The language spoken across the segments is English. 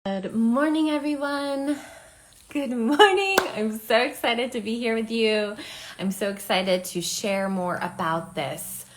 Good morning, everyone. Good morning. I'm so excited to be here with you. I'm so excited to share more about this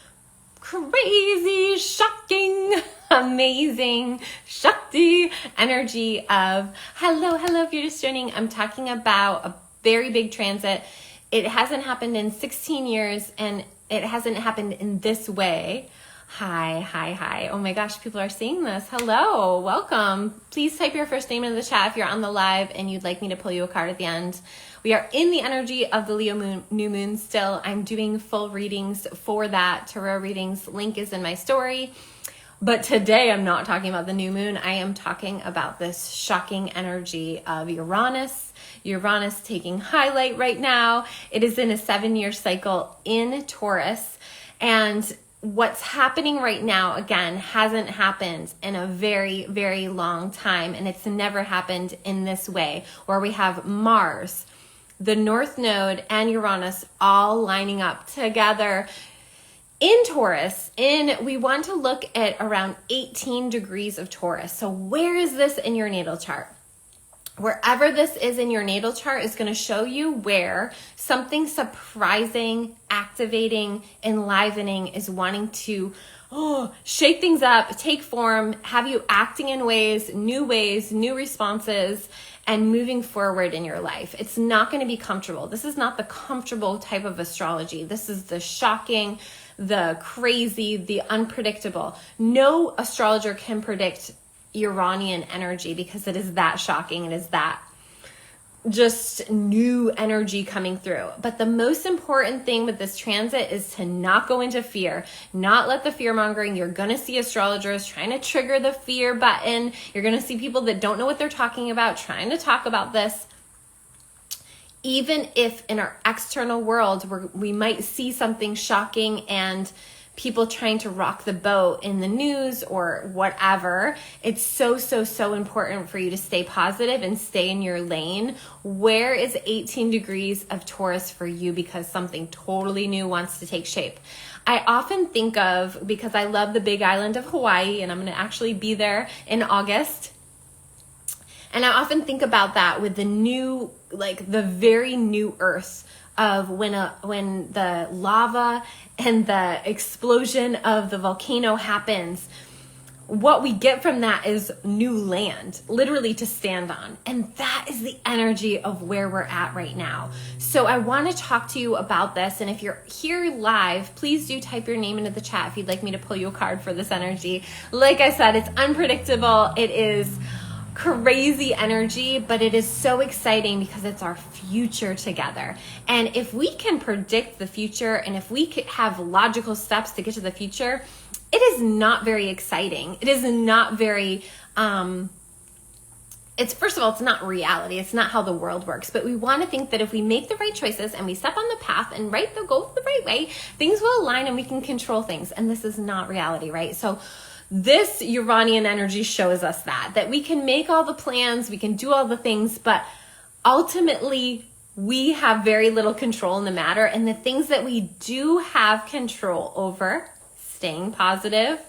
crazy, shocking, amazing, Shakti energy of hello. If you're just joining, I'm talking about a very big transit. It hasn't happened in 16 years and it hasn't happened in this way. Hi. Oh my gosh, people are seeing this. Hello, welcome. Please type your first name into the chat if you're on the live and you'd like me to pull you a card at the end. We are in the energy of the Leo new moon still. I'm doing full readings for that. Tarot readings, link is in my story. But today I'm not talking about the new moon. I am talking about this shocking energy of Uranus. Uranus taking highlight right now. It is in a 7-year cycle in Taurus. And what's happening right now, again, hasn't happened in a very, very long time. And it's never happened in this way, where we have Mars, the North Node, and Uranus all lining up together in Taurus. We want to look at around 18 degrees of Taurus. So where is this in your natal chart? Wherever this is in your natal chart is going to show you where something surprising, activating, enlivening is wanting to shake things up, take form, have you acting in ways, new responses, and moving forward in your life. It's not going to be comfortable. This is not the comfortable type of astrology. This is the shocking, the crazy, the unpredictable. No astrologer can predict Uranian energy because it is that shocking. It is that just new energy coming through. But the most important thing with this transit is to not go into fear, not let the fear mongering. You're going to see astrologers trying to trigger the fear button. You're going to see people that don't know what they're talking about trying to talk about this. Even if in our external world we might see something shocking and people trying to rock the boat in the news or whatever, it's so important for you to stay positive and stay in your lane. Where is 18 degrees of Taurus for you? Because something totally new wants to take shape. I often think of, because I love the big island of Hawaii and I'm going to actually be there in August. And I often think about that with the new, like the very new earth of when the lava and the explosion of the volcano happens. What we get from that is new land, literally to stand on. And that is the energy of where we're at right now. So I want to talk to you about this. And if you're here live, please do type your name into the chat if you'd like me to pull you a card for this energy. Like I said, it's unpredictable. It is crazy energy, but it is so exciting because it's our future together. And if we can predict the future and if we could have logical steps to get to the future, it is not very exciting. It is not very, first of all, it's not reality. It's not how the world works, but we want to think that if we make the right choices and we step on the path and go the right way, things will align and we can control things. And this is not reality, right? So this Uranian energy shows us that we can make all the plans, we can do all the things, but ultimately we have very little control in the matter. And the things that we do have control over, staying positive,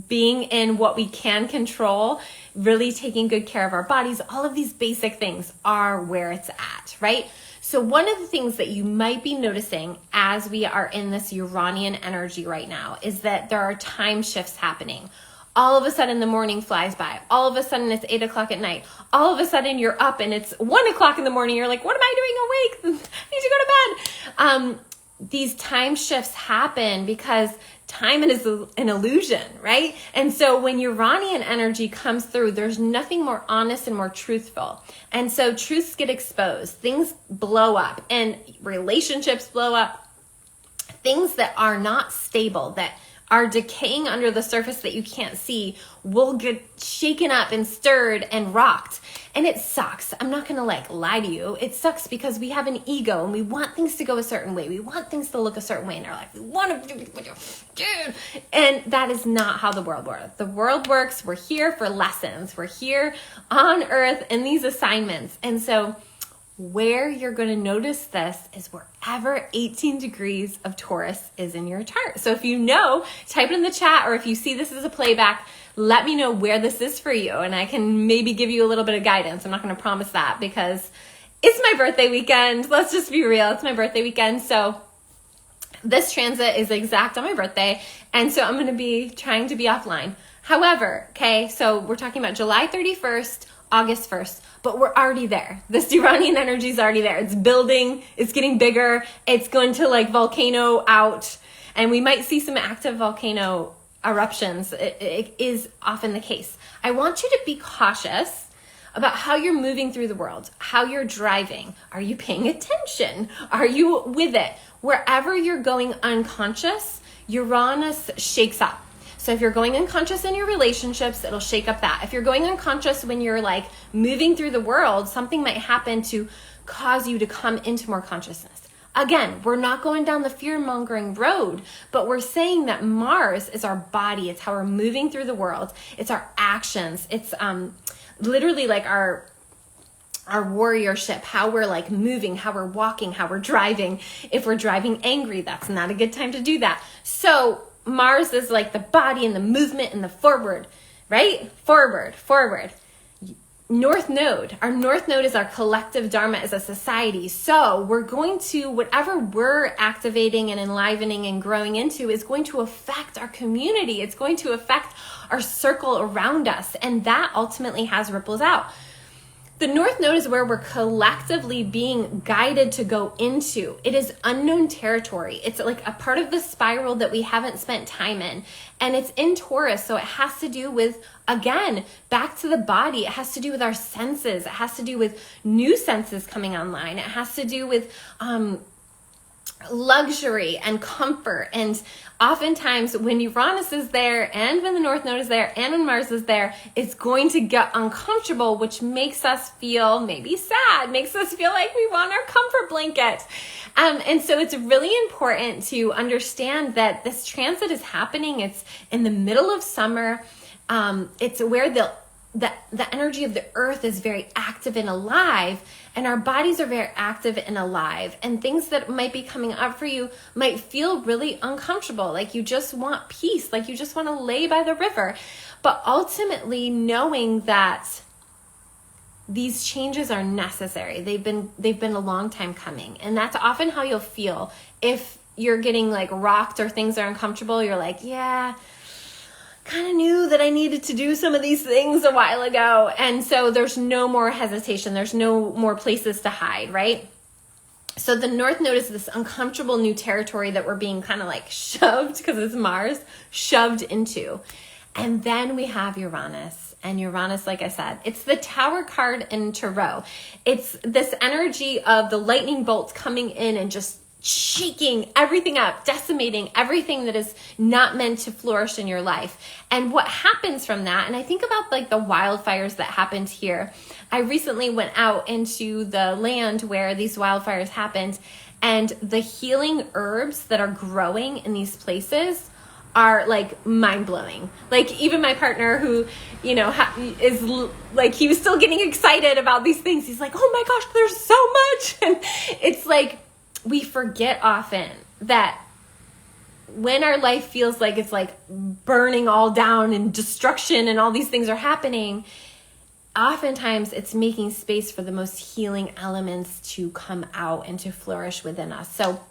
being in what we can control, really taking good care of our bodies, all of these basic things are where it's at, right? So one of the things that you might be noticing as we are in this Uranian energy right now is that there are time shifts happening. All of a sudden the morning flies by. All of a sudden it's 8 o'clock at night. All of a sudden you're up and it's 1 o'clock in the morning. You're like, what am I doing awake? I need to go to bed. These time shifts happen because time is an illusion, right? And so when Uranian energy comes through, there's nothing more honest and more truthful. And so truths get exposed, things blow up, and relationships blow up. Things that are not stable, that are decaying under the surface that you can't see, will get shaken up and stirred and rocked. And it sucks. I'm not going to lie to you. It sucks because we have an ego and we want things to go a certain way. We want things to look a certain way in our life. We want to do. And that is not how the world works. The world works. We're here for lessons. We're here on earth in these assignments. And so where you're going to notice this is wherever 18 degrees of Taurus is in your chart. So if you know, type it in the chat, or if you see this as a playback, let me know where this is for you, and I can maybe give you a little bit of guidance. I'm not going to promise that because it's my birthday weekend. Let's just be real. It's my birthday weekend. So this transit is exact on my birthday. And so I'm going to be trying to be offline. However, okay, so we're talking about July 31st, August 1st, but we're already there. This Uranian energy is already there. It's building. It's getting bigger. It's going to like volcano out. And we might see some active volcano eruptions. It is often the case. I want you to be cautious about how you're moving through the world, how you're driving. Are you paying attention? Are you with it? Wherever you're going unconscious, Uranus shakes up. So if you're going unconscious in your relationships, it'll shake up that. If you're going unconscious when you're like moving through the world, something might happen to cause you to come into more consciousness. Again, we're not going down the fear-mongering road, but we're saying that Mars is our body. It's how we're moving through the world. It's our actions. It's literally like our warriorship, how we're like moving, how we're walking, how we're driving. If we're driving angry, that's not a good time to do that. So Mars is like the body and the movement and the forward, right? Forward. North Node. Our North Node is our collective dharma as a society. So we're going to, whatever we're activating and enlivening and growing into is going to affect our community. It's going to affect our circle around us. And that ultimately has ripples out. The North Node is where we're collectively being guided to go into. It is unknown territory. It's like a part of the spiral that we haven't spent time in. And it's in Taurus, so it has to do with, again, back to the body. It has to do with our senses. It has to do with new senses coming online. It has to do with luxury and comfort. And oftentimes when Uranus is there and when the North Node is there and when Mars is there, it's going to get uncomfortable, which makes us feel maybe sad, makes us feel like we want our comfort blanket. And so it's really important to understand that this transit is happening. It's in the middle of summer. It's where the energy of the earth is very active and alive, and our bodies are very active and alive, and things that might be coming up for you might feel really uncomfortable, like you just want peace, like you just want to lay by the river. But ultimately knowing that these changes are necessary. They've been a long time coming, and that's often how you'll feel if you're getting like rocked or things are uncomfortable. You're like, yeah, kind of knew that I needed to do some of these things a while ago. And so there's no more hesitation. There's no more places to hide, right? So the North Node is this uncomfortable new territory that we're being kind of like shoved, because it's Mars, shoved into. And then we have Uranus. And Uranus, like I said, it's the Tower card in Tarot. It's this energy of the lightning bolts coming in and just shaking everything up, decimating everything that is not meant to flourish in your life. And what happens from that, and I think about like the wildfires that happened here. I recently went out into the land where these wildfires happened, and the healing herbs that are growing in these places are like mind-blowing. Like even my partner who, you know, is like, he was still getting excited about these things. He's like, oh my gosh, there's so much. And it's like, we forget often that when our life feels like it's like burning all down and destruction and all these things are happening, oftentimes it's making space for the most healing elements to come out and to flourish within us. So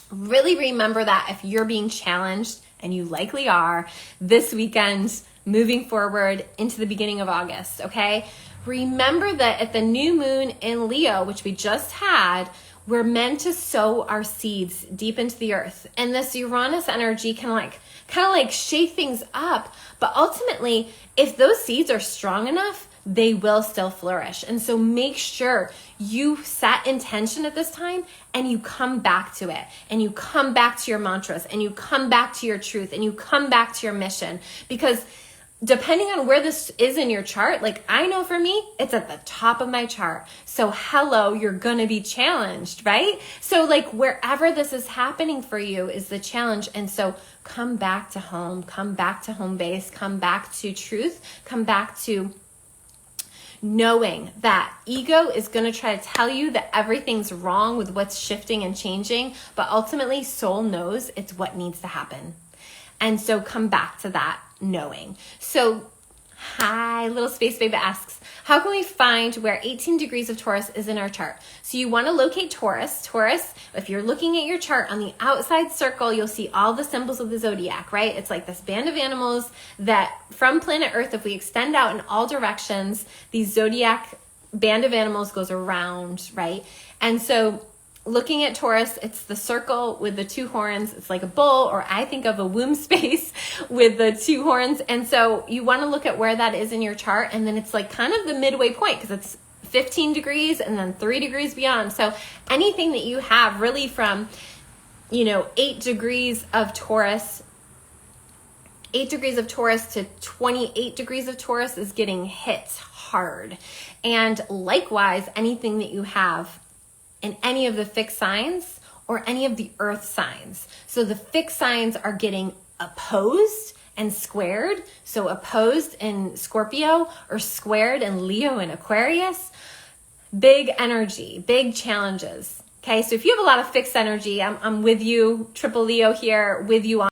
really remember that if you're being challenged, and you likely are, this weekend, moving forward into the beginning of August, okay? Remember that at the new moon in Leo, which we just had, we're meant to sow our seeds deep into the earth. And this Uranus energy can kind of like shake things up. But ultimately, if those seeds are strong enough, they will still flourish. And so make sure you set intention at this time and you come back to it, and you come back to your mantras, and you come back to your truth, and you come back to your mission. Because depending on where this is in your chart, like I know for me, it's at the top of my chart. So hello, you're going to be challenged, right? So like wherever this is happening for you is the challenge. And so come back to home base, come back to truth, come back to knowing that ego is going to try to tell you that everything's wrong with what's shifting and changing, but ultimately soul knows it's what needs to happen. And so come back to that. knowing. So, hi, little space baby asks, how can we find where 18 degrees of Taurus is in our chart? So you want to locate Taurus. Taurus, if you're looking at your chart, on the outside circle, you'll see all the symbols of the zodiac, right? It's like this band of animals that from planet Earth, if we extend out in all directions, these zodiac band of animals goes around, right? And so looking at Taurus, it's the circle with the two horns. It's like a bull, or I think of a womb space with the two horns. And so you want to look at where that is in your chart. And then it's like kind of the midway point, because it's 15 degrees and then 3 degrees beyond. So anything that you have really from, 8 degrees of Taurus, 8 degrees of Taurus to 28 degrees of Taurus is getting hit hard. And likewise, anything that you have in any of the fixed signs or any of the earth signs. So the fixed signs are getting opposed and squared. So opposed in Scorpio or squared in Leo and Aquarius. Big energy, big challenges. Okay, so if you have a lot of fixed energy, I'm with you, triple Leo here, with you on.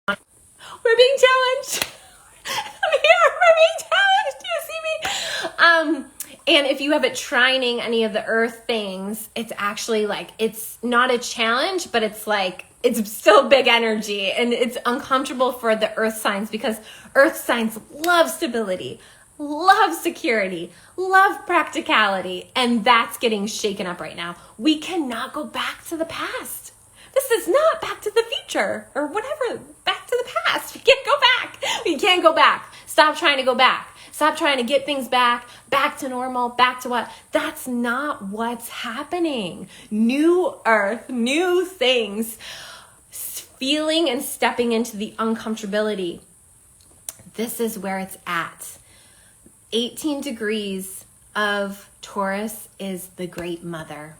We're being challenged. I'm here, we're being challenged. Do you see me? And if you have it trining any of the earth things, it's actually like, it's not a challenge, but it's like, it's still big energy, and it's uncomfortable for the earth signs, because earth signs love stability, love security, love practicality, and that's getting shaken up right now. We cannot go back to the past. This is not back to the future or whatever, back to the past. We can't go back. We can't go back. Stop trying to go back. Stop trying to get things back to normal, back to what? That's not what's happening. New earth, new things, feeling and stepping into the uncomfortability. This is where it's at. 18 degrees of Taurus is the Great Mother.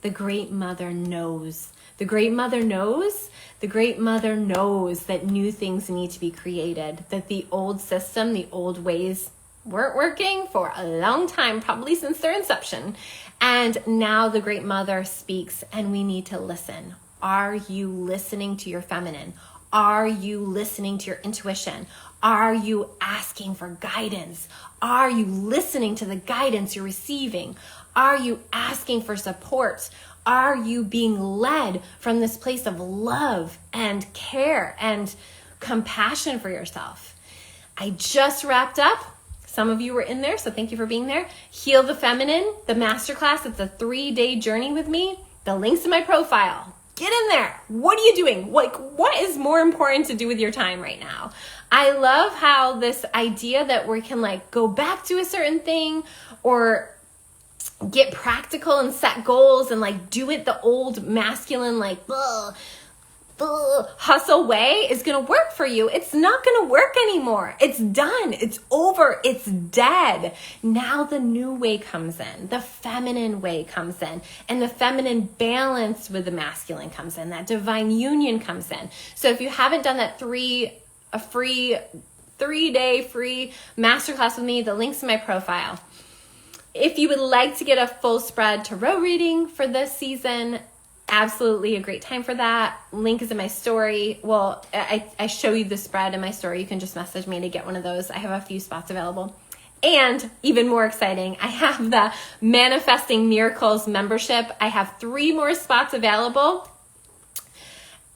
The Great Mother knows. The Great Mother knows. The Great Mother knows that new things need to be created, that the old system, the old ways weren't working for a long time, probably since their inception. And now the Great Mother speaks, and we need to listen. Are you listening to your feminine? Are you listening to your intuition? Are you asking for guidance? Are you listening to the guidance you're receiving? Are you asking for support? Are you being led from this place of love and care and compassion for yourself? I just wrapped up. Some of you were in there, so thank you for being there. Heal the Feminine, the masterclass. It's a 3-day journey with me. The link's in my profile. Get in there. What are you doing? What is more important to do with your time right now? I love how this idea that we can go back to a certain thing or get practical and set goals and do it the old masculine hustle way is going to work for you. It's not going to work anymore. It's done. It's over. It's dead. Now the new way comes in. The feminine way comes in. And the feminine balanced with the masculine comes in. That divine union comes in. So if you haven't done that free 3-day free masterclass with me, the link's in my profile. If you would like to get a full spread tarot reading for this season, absolutely a great time for that. Link is in my story. Well, I show you the spread in my story. You can just message me to get one of those. I have a few spots available. And even more exciting, I have the Manifesting Miracles membership. I have 3 more spots available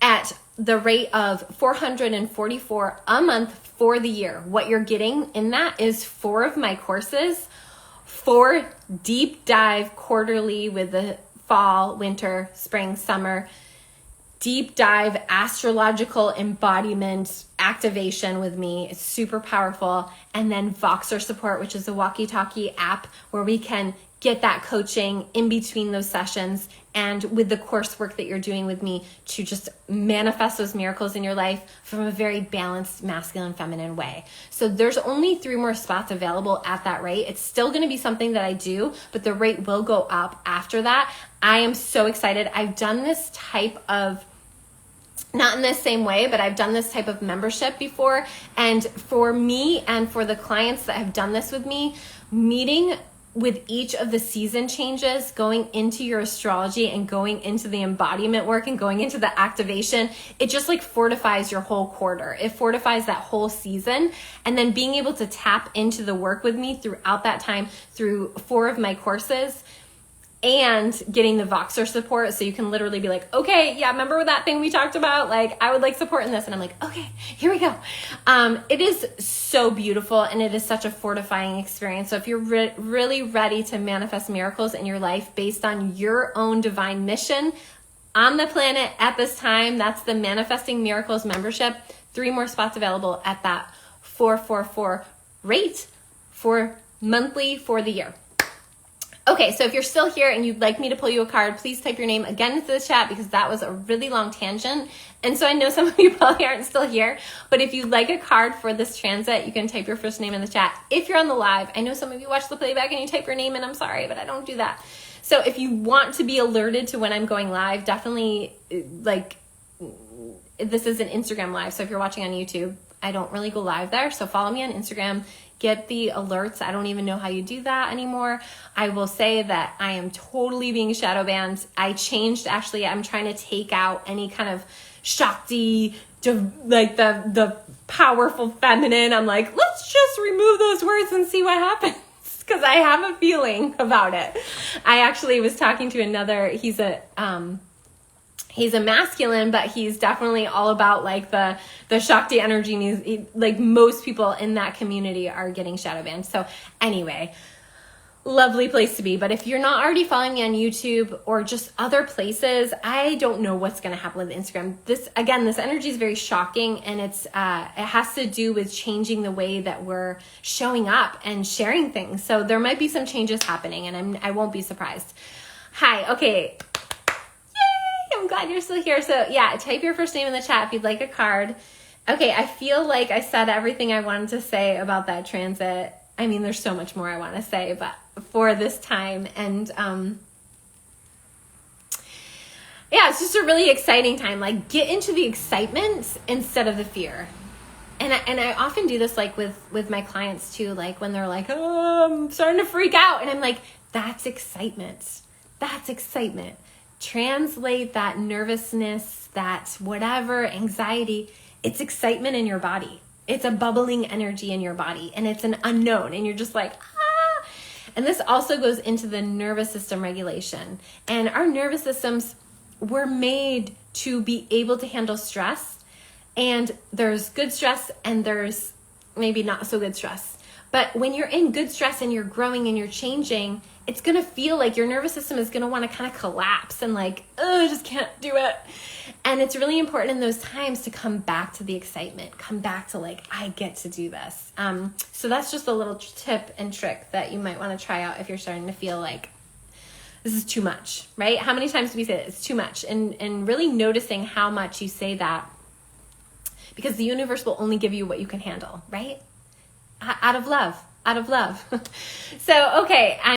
at the rate of $444 a month for the year. What you're getting in that is 4 of my courses, 4 deep dive quarterly with the fall, winter, spring, summer, deep dive astrological embodiment activation with me. It's super powerful. And then Voxer support, which is a walkie-talkie app where we can get that coaching in between those sessions and with the coursework that you're doing with me to just manifest those miracles in your life from a very balanced masculine feminine way. So there's only 3 more spots available at that rate. It's still going to be something that I do, but the rate will go up after that. I am so excited. I've done this type of, not in the same way, but I've done this type of membership before. And for me and for the clients that have done this with me, meeting with each of the season changes, going into your astrology and going into the embodiment work and going into the activation, it just like fortifies your whole quarter. It fortifies that whole season. And then being able to tap into the work with me throughout that time through 4 of my courses, and getting the Voxer support, so you can literally be like, okay, yeah, remember that thing we talked about? Like, I would like support in this. And I'm like, okay, here we go. It is so beautiful, and it is such a fortifying experience. So if you're really ready to manifest miracles in your life based on your own divine mission on the planet at this time, that's the Manifesting Miracles membership. 3 more spots available at that $444 rate for monthly for the year. Okay, so if you're still here and you'd like me to pull you a card, please type your name again into the chat, because that was a really long tangent. And so I know some of you probably aren't still here, but if you'd like a card for this transit, you can type your first name in the chat. If you're on the live, I know some of you watch the playback and you type your name in, I'm sorry, but I don't do that. So if you want to be alerted to when I'm going live, definitely, like, this is an Instagram live. So if you're watching on YouTube, I don't really go live there. So follow me on Instagram. Get the alerts. I don't even know how you do that anymore. I will say that I am totally being shadow banned. I changed, actually, I'm trying to take out any kind of Shakti, like the powerful feminine. I'm like, let's just remove those words and see what happens, because I have a feeling about it. I actually was talking to another, he's a masculine, but he's definitely all about like the Shakti energy. And like most people in that community are getting shadow banned. So anyway, lovely place to be. But if you're not already following me on YouTube or just other places, I don't know what's going to happen with Instagram. This energy is very shocking, and it has to do with changing the way that we're showing up and sharing things. So there might be some changes happening, and I won't be surprised. Hi. Okay. I'm glad you're still here. So yeah, type your first name in the chat if you'd like a card. Okay, I feel like I said everything I wanted to say about that transit. I mean, there's so much more I want to say, but for this time, and yeah, it's just a really exciting time. Like, get into the excitement instead of the fear. And I often do this, like with my clients too, like when they're like, oh, I'm starting to freak out, and I'm like, that's excitement. That's excitement. Translate that nervousness, that whatever, anxiety, it's excitement in your body. It's a bubbling energy in your body, and it's an unknown, and you're just like, ah. And this also goes into the nervous system regulation. And our nervous systems were made to be able to handle stress. And there's good stress and there's maybe not so good stress. But when you're in good stress and you're growing and you're changing, it's going to feel like your nervous system is going to want to kind of collapse and like, oh, I just can't do it. And it's really important in those times to come back to the excitement, come back to like, I get to do this. So that's just a little tip and trick that you might want to try out if you're starting to feel like this is too much, right? How many times do we say that it's too much? And really noticing how much you say that, because the universe will only give you what you can handle, right? Out of love. So, okay.